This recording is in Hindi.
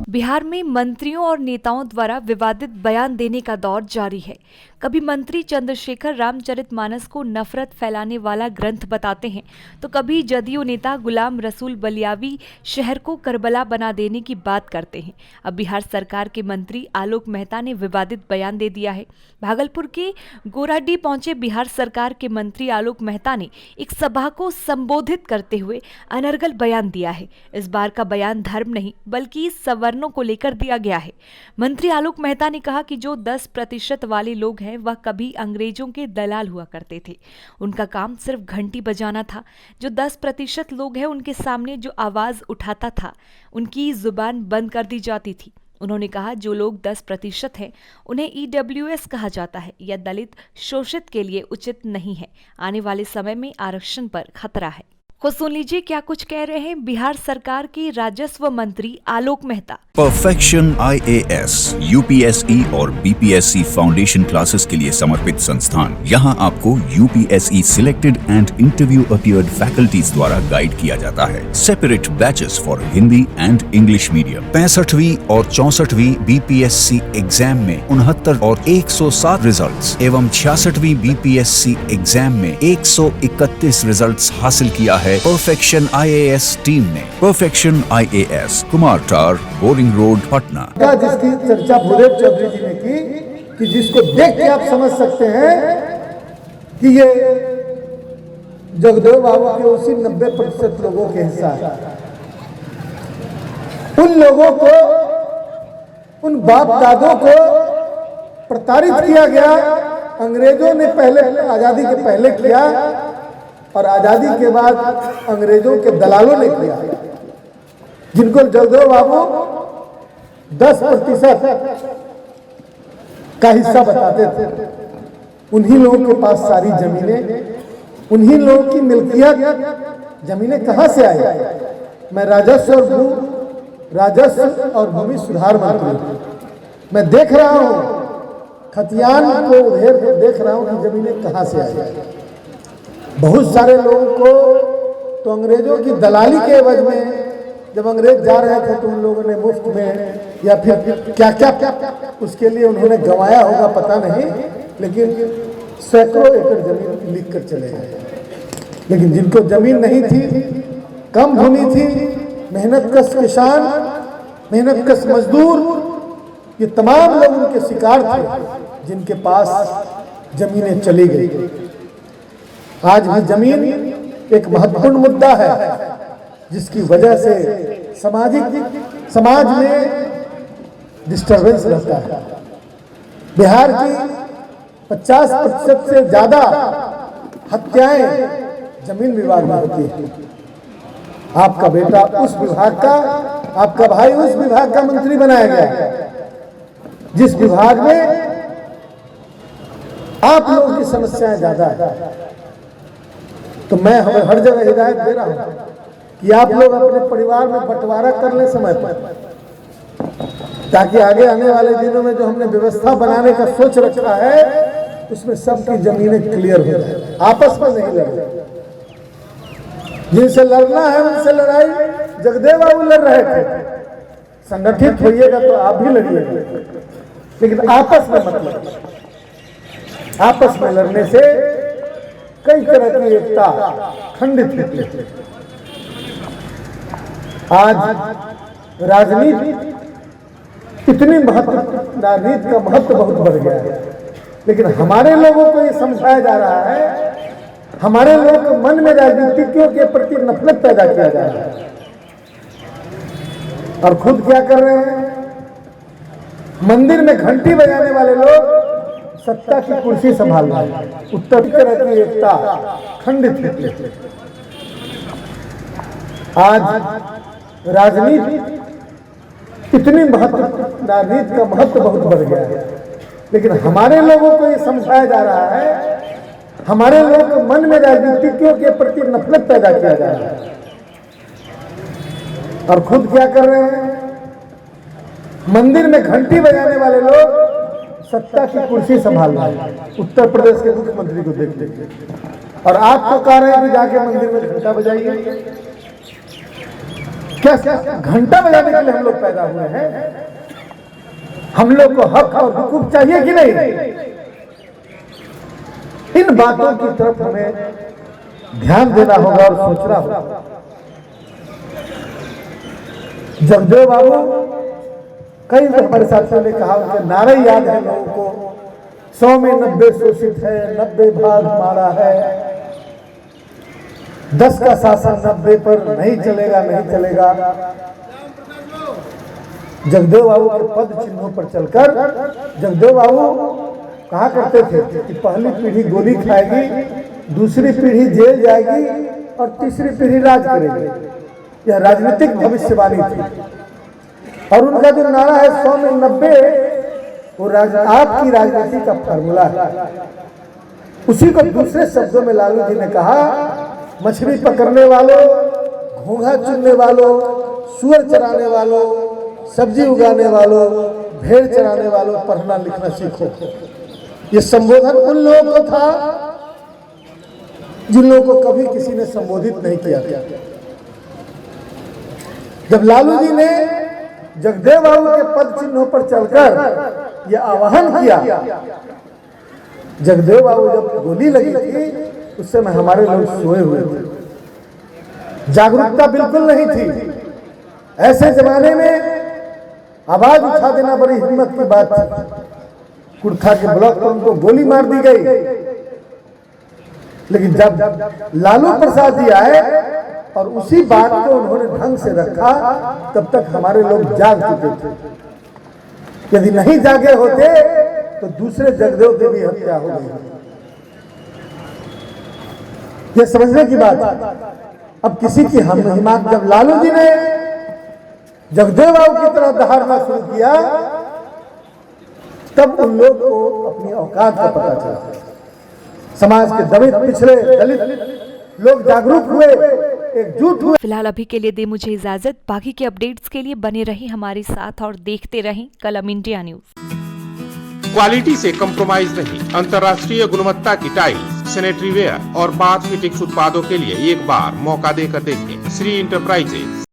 बिहार में मंत्रियों और नेताओं द्वारा विवादित बयान देने का दौर जारी है। कभी मंत्री चंद्रशेखर रामचरितमानस को नफरत फैलाने वाला ग्रंथ बताते हैं, तो कभी जदयू नेता गुलाम रसूल बलियावी शहर को करबला बना देने की बात करते हैं। अब बिहार सरकार के मंत्री आलोक मेहता ने विवादित बयान दे दिया है। भागलपुर के गोराडीह पहुंचे बिहार सरकार के मंत्री आलोक मेहता ने एक सभा को संबोधित करते हुए अनर्गल बयान दिया है। इस बार का बयान धर्म नहीं बल्कि सवर्णों को लेकर दिया गया है। मंत्री आलोक मेहता ने कहा कि जो 10% वाले लोग हैं वह कभी अंग्रेजों के दलाल हुआ करते थे। उनका काम सिर्फ घंटी बजाना था। जो 10% लोग हैं उनके सामने जो आवाज उठाता था उनकी जुबान बंद कर दी जाती थी। उन्होंने कहा जो लोग 10% हैं उन्हें EWS कहा जाता है। यह दलित शोषित के लिए उचित नहीं है। आने वाले समय में आरक्षण पर खतरा है। खुद सुन लीजिए क्या कुछ कह रहे हैं बिहार सरकार के राजस्व मंत्री Alok Mehta. Perfection IAS, UPSE और BPSC फाउंडेशन क्लासेस के लिए समर्पित संस्थान। यहाँ आपको UPSE selected and interview appeared faculties द्वारा गाइड किया जाता है। Separate batches for Hindi and English medium. 65वीं और 64वीं BPSC एग्जाम में 69 और 107 रिजल्ट्स एवं 66वीं BPSC एग्जाम में 131 रिजल्ट्स हासिल किया है परफेक्शन IAS टीम ने। परफेक्शन IAS, कुमार टार, बोरिंग रोड, पटना। जिसकी चर्चा भूदेव चौधरी जी ने की कि जिसको देख के आप समझ सकते हैं कि ये जगदेव बाबू के उसी 90% लोगों के हिस्सा है। उन लोगों को, उन बाप दादों को प्रताड़ित किया गया। अंग्रेजों ने पहले, आजादी के पहले किया और आजादी के बाद अंग्रेजों के दलालों ने किया। जिनको जगदेव बाबू 10% का हिस्सा बताते थे, उन्हीं लोगों के पास सारी जमीनें, उन्हीं लोगों की मिल्कियत। जमीनें कहां से आई? मैं राजस्व और भूमि सुधार मंत्री, मैं देख रहा हूं खतियान को उधेर देख रहा हूं कि जमीनें कहां से आई। बहुत सारे लोगों को तो अंग्रेजों की दलाली के एवज में, जब अंग्रेज जा रहे थे तो उन लोगों ने मुफ्त में या फिर क्या क्या उसके लिए उन्होंने गंवाया होगा पता नहीं, लेकिन सैकड़ों एकड़ जमीन लिख कर चले गए। लेकिन जिनको जमीन नहीं थी, कम भूमि थी, मेहनत कश किसान, मेहनत कश मजदूर, ये तमाम लोग उनके शिकार थे जिनके पास जमीनें चली गई। आज भी जमीन एक महत्वपूर्ण मुद्दा है जिसकी वजह से समाज में डिस्टर्बेंस रहता है। बिहार की 50% से ज्यादा हत्याएं जमीन विवाद में होती है। आपका बेटा उस विभाग का, आपका भाई उस विभाग का मंत्री बनाया गया जिस विभाग में आप लोगों की समस्याएं ज्यादा है। तो मैं हर जगह हिदायत दे रहा हूं कि आप लोग अपने परिवार में बंटवारा कर लें समय पर, ताकि आगे आने वाले दिनों में जो हमने व्यवस्था बनाने का सोच रखा है उसमें सबकी जमीनें क्लियर हो जाए। आपस में नहीं लड़े। जिनसे लड़ना है उनसे लड़ाई जगदेव बाबू लड़ रहे थे। संगठित होइएगा तो आप भी लड़िएगा, लेकिन आपस में मत लड़िए। आपस में लड़ने से कई तरह की एकता खंडित होती है। आज राजनीति इतनी राजनीति का महत्व बहुत बढ़ गया है, लेकिन हमारे लोगों को ये समझाया जा रहा है, हमारे लोगों के मन में राजनीतिज्ञों के प्रति नफरत पैदा किया जा रहा है। और खुद क्या कर रहे हैं? मंदिर में घंटी बजाने वाले लोग सत्ता की कुर्सी संभाल रहे हैं। उत्तर तरह की एकता खंडित होती है। आज राजनीति इतनी राजनीति का महत्व बहुत बढ़ गया है, लेकिन हमारे लोगों को ये समझाया जा रहा है, हमारे लोगों के मन में राजनीतिज्ञों के प्रति नफरत पैदा किया जा रहा है। और खुद क्या कर रहे हैं? मंदिर में घंटी बजाने वाले लोग सत्ता की कुर्सी संभाल रहे हैं। उत्तर प्रदेश के मुख्यमंत्री को देख लीजिए और आपको कह रहे हैं कि जाके मंदिर में घंटा बजाइए। क्या घंटा बजाने के लिए हम लोग पैदा हुए हैं? हम लोग को हक और हुकूक चाहिए कि नहीं? इन बातों की तरफ हमें ध्यान देना होगा और सोचना होगा। जगदेव बाबू, कई हमारे साथियों ने कहा, उनके नारे याद है लोगों को, 100 में 90 शोषित है, 90 भाग मारा है, 10 का शासन 90 पर नहीं चलेगा, नहीं चलेगा। जगदेव बाबू के पद चिन्हों पर चलकर जगदेव बाबू कहा करते थे कि पहली पीढ़ी गोली खाएगी, दूसरी पीढ़ी जेल जाएगी और तीसरी पीढ़ी राज करेगी। यह राजनीतिक भविष्यवाणी थी। और उनका जो नारा है 100 में 90, वो आपकी राजनीति का फार्मूला है। उसी को दूसरे शब्दों में लालू जी ने कहा, मछली पकड़ने वालों, घोंघा चुनने वालों, सुअर चराने वालों, सब्जी उगाने वालों, भेड़ चराने वालों, पढ़ना लिखना सीखो। ये संबोधन उन लोगों को था जिन लोगों को कभी किसी ने संबोधित नहीं किया था। जब लालू जी ने जगदेव बाबू के पद चिन्हों पर चलकर यह आह्वान किया, जगदेव बाबू जब गोली लगी थी उस समय हमारे लोग सोए हुए थे, जागरूकता बिल्कुल नहीं थी। ऐसे जमाने में आवाज उठा देना बड़ी हिम्मत की बात थी। कुर्था के ब्लॉक पर उनको गोली मार दी गई, लेकिन जब लालू प्रसाद जी आए और उसी बात को उन्होंने ढंग से रखा, तब तक हमारे लोग जाग चुके थे। यदि नहीं जागे होते तो दूसरे जगदेव की भी हत्या हो गई। यह समझने की बात है। अब किसी की हिम्मत, जब लालू जी ने जगदेव बाबू की तरह दहाड़ना शुरू किया, तब उन लोग को अपनी औकात का पता चला। समाज के दलित, पिछड़े दलित लोग जागरूक हुए, एकजुट हुए। फिलहाल अभी के लिए दे मुझे इजाजत। बाकी के अपडेट्स के लिए बने रहें हमारे साथ और देखते रहें कलम इंडिया न्यूज। क्वालिटी से कंप्रोमाइज नहीं, अंतर्राष्ट्रीय गुणवत्ता की टाइल्स, सैनिटरी वेयर और बाथ फिटिंग्स उत्पादों के लिए एक बार मौका देकर देखें। श्री इंटरप्राइजेज।